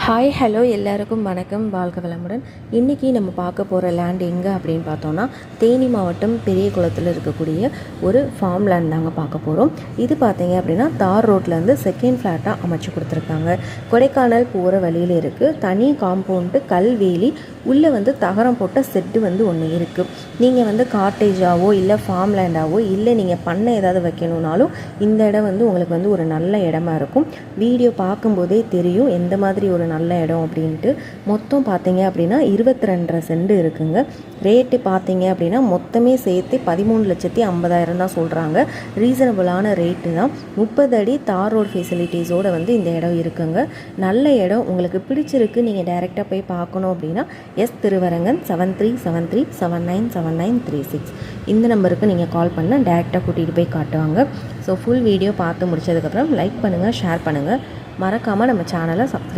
Hi hello எல்லாருக்கும் வணக்கம், வாழ்க வளமுடன். இன்றைக்கி நம்ம பார்க்க போகிற லேண்ட் எங்கே அப்படின்னு பார்த்தோன்னா, தேனி மாவட்டம் பெரிய குளத்தில் இருக்கக்கூடிய ஒரு ஃபார்ம் லேண்ட் தாங்க பார்க்க போகிறோம். இது பார்த்தீங்க அப்படின்னா தார் ரோட்லேருந்து செகண்ட் ஃப்ளாட்டாக அமைச்சு கொடுத்துருக்காங்க. கொடைக்கானல் போகிற வழியில் இருக்குது. தனி காம்பவுண்டு, கல்வேலி, உள்ளே தகரம் போட்ட செட்டு ஒன்று இருக்குது. நீங்கள் கார்டேஜாவோ இல்லை ஃபார்ம் லேண்டாவோ இல்லை நீங்கள் பண்ண ஏதாவது வைக்கணுன்னாலும் இந்த இடம் உங்களுக்கு ஒரு நல்ல இடமா இருக்கும். வீடியோ பார்க்கும்போதே தெரியும் எந்த மாதிரி ஒரு நல்ல இடம் அப்படின்ட்டு. மொத்தம் பார்த்தீங்க அப்படின்னா 22.5 சென்ட் இருக்குங்க. ரேட்டு பார்த்தீங்க அப்படின்னா மொத்தமே சேர்த்து 13,50,000 தான் சொல்கிறாங்க. ரீசனபிளான ரேட்டு தான். 30 அடி தார் ரோடு ஃபெசிலிட்டிஸோடு இந்த இடம் இருக்குங்க. நல்ல இடம். உங்களுக்கு பிடிச்சிருக்கு, நீங்கள் டைரெக்டாக போய் பார்க்கணும் அப்படின்னா திருவரங்கன் 7373797936 இந்த நம்பருக்கு நீங்கள் கால் பண்ணால் டைரெக்டாக கூட்டிகிட்டு போய் காட்டுவாங்க. ஸோ ஃபுல் வீடியோ பார்த்து முடிச்சதுக்கப்புறம் லைக் பண்ணுங்கள், ஷேர் பண்ணுங்கள். மறக்காமல் நம்ம சேனலை சப்ஸ்கிரைப்